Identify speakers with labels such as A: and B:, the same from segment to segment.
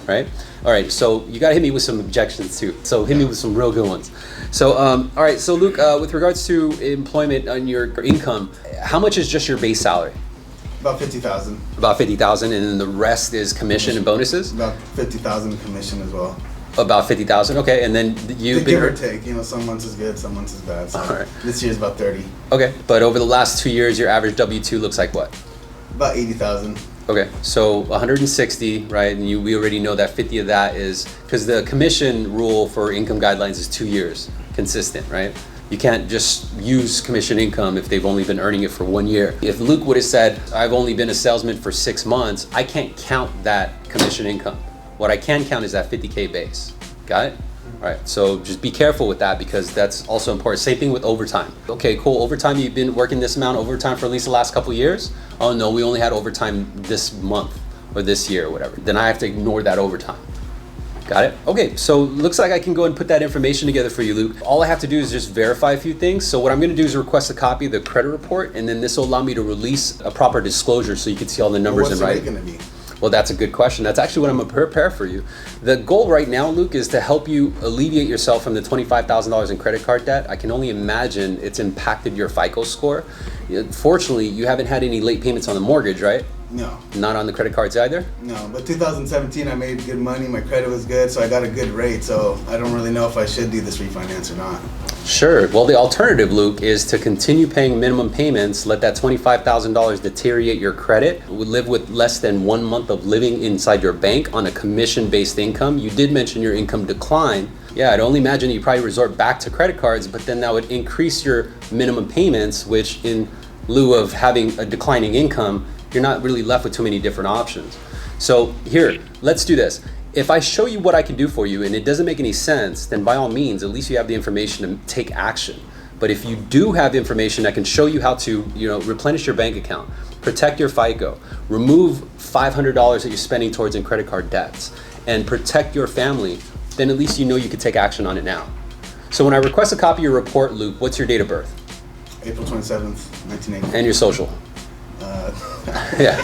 A: right? All right, so you gotta hit me with some objections too. So hit me with some real good ones. So, all right, so Luke, with regards to employment on your income, how much is just your base salary?
B: About 50,000.
A: About 50,000, and then the rest is commission and bonuses?
B: About 50,000 commission as well.
A: About 50,000, okay, and then you've been...
B: Give or take, some months is good, some months is bad. So
A: all right.
B: This year's about 30.
A: Okay, but over the last 2 years, your average W-2 looks like what?
B: About 80,000.
A: Okay, so 160, right? And we already know that 50 of that is, because the commission rule for income guidelines is 2 years consistent, right? You can't just use commission income if they've only been earning it for 1 year. If Luke would have said, I've only been a salesman for 6 months, I can't count that commission income. What I can count is that 50K base. Got it? All right, so just be careful with that because that's also important. Same thing with overtime. Okay, cool, overtime, you've been working this amount of overtime for at least the last couple of years? Oh no, we only had overtime this month or this year or whatever. Then I have to ignore that overtime. Got it? Okay, so looks like I can go and put that information together for you, Luke. All I have to do is just verify a few things. So what I'm gonna do is request a copy of the credit report, and then this will allow me to release a proper disclosure so you can see all the numbers in writing.
B: What's the rate gonna be?
A: Well, that's a good question. That's actually what I'm gonna prepare for you. The goal right now, Luke, is to help you alleviate yourself from the $25,000 in credit card debt. I can only imagine it's impacted your FICO score. Fortunately, you haven't had any late payments on the mortgage, right?
B: No.
A: Not on the credit cards either?
B: No, but 2017 I made good money, my credit was good, so I got a good rate, so I don't really know if I should do this refinance or not.
A: Sure. Well, the alternative, Luke, is to continue paying minimum payments, let that $25,000 deteriorate your credit, live with less than 1 month of living inside your bank on a commission-based income. You did mention your income decline. Yeah, I'd only imagine you probably resort back to credit cards, but then that would increase your minimum payments, which in lieu of having a declining income, you're not really left with too many different options. So here, let's do this. If I show you what I can do for you and it doesn't make any sense, then by all means, at least you have the information to take action. But if you do have information that can show you how to, replenish your bank account, protect your FICO, remove $500 that you're spending towards in credit card debts, and protect your family, then at least you know you can take action on it now. So when I request a copy of your report, Luke, what's your date of birth?
B: April 27th, 1980.
A: And your social?
B: Yeah.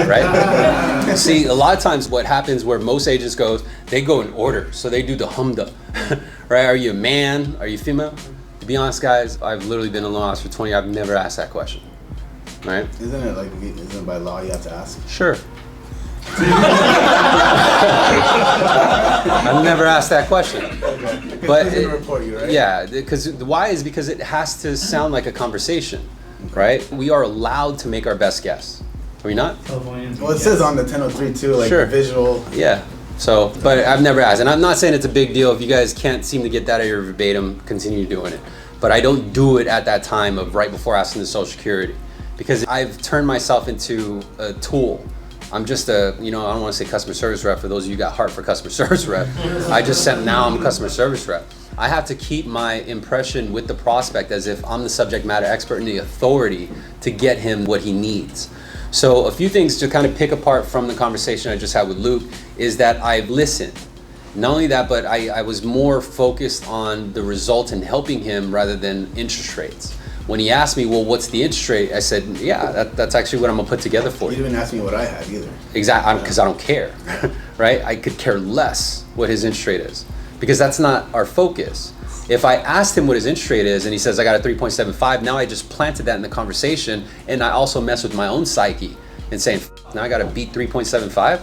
A: Right? See, a lot of times what happens where most agents go, they go in order. So they do the humda, right? Are you a man? Are you female? To be honest, guys, I've literally been in loan office for 20 years. I've never asked that question, right?
B: Isn't it by law you have to ask?
A: Sure. I've never asked that question.
B: Okay.
A: But
B: it's gonna report you, right?
A: Yeah, because why is because it has to sound like a conversation. Right? We are allowed to make our best guess. Are we not?
B: Well, it says on the 1003 too, like
A: sure.
B: The visual.
A: Yeah. So, but I've never asked. And I'm not saying it's a big deal. If you guys can't seem to get that out of your verbatim, continue doing it. But I don't do it at that time of right before asking the Social Security. Because I've turned myself into a tool. I'm just a, I don't want to say customer service rep for those of you who got heart for customer service rep. Now I'm a customer service rep. I have to keep my impression with the prospect as if I'm the subject matter expert and the authority to get him what he needs. So a few things to kind of pick apart from the conversation I just had with Luke is that I've listened. Not only that, but I was more focused on the result in helping him rather than interest rates. When he asked me, well, what's the interest rate? I said, yeah, that's actually what I'm gonna put together for you.
B: You didn't ask me what I had either.
A: Exactly, because I don't care, right? I could care less what his interest rate is because that's not our focus. If I asked him what his interest rate is and he says, I got a 3.75, now I just planted that in the conversation and I also mess with my own psyche and saying, now I gotta beat 3.75?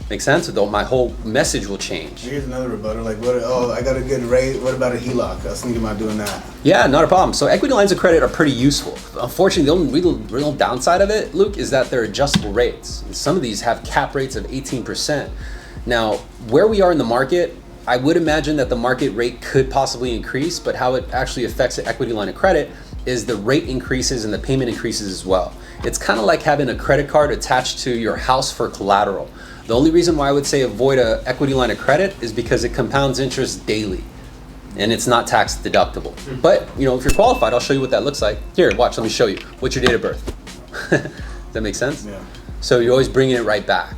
A: Make sense? Though my whole message will change.
B: Here's another rebuttal, like, I got a good rate, what about a HELOC? I was thinking about doing that.
A: Yeah, not a problem. So equity lines of credit are pretty useful. Unfortunately, the only real downside of it, Luke, is that they're adjustable rates. And some of these have cap rates of 18%. Now, where we are in the market, I would imagine that the market rate could possibly increase, but how it actually affects the equity line of credit is the rate increases and the payment increases as well. It's kind of like having a credit card attached to your house for collateral. The only reason why I would say avoid an equity line of credit is because it compounds interest daily and it's not tax deductible. But if you're qualified, I'll show you what that looks like. Here, watch, let me show you. What's your date of birth? Does that make sense?
B: Yeah.
A: So you're always bringing it right back.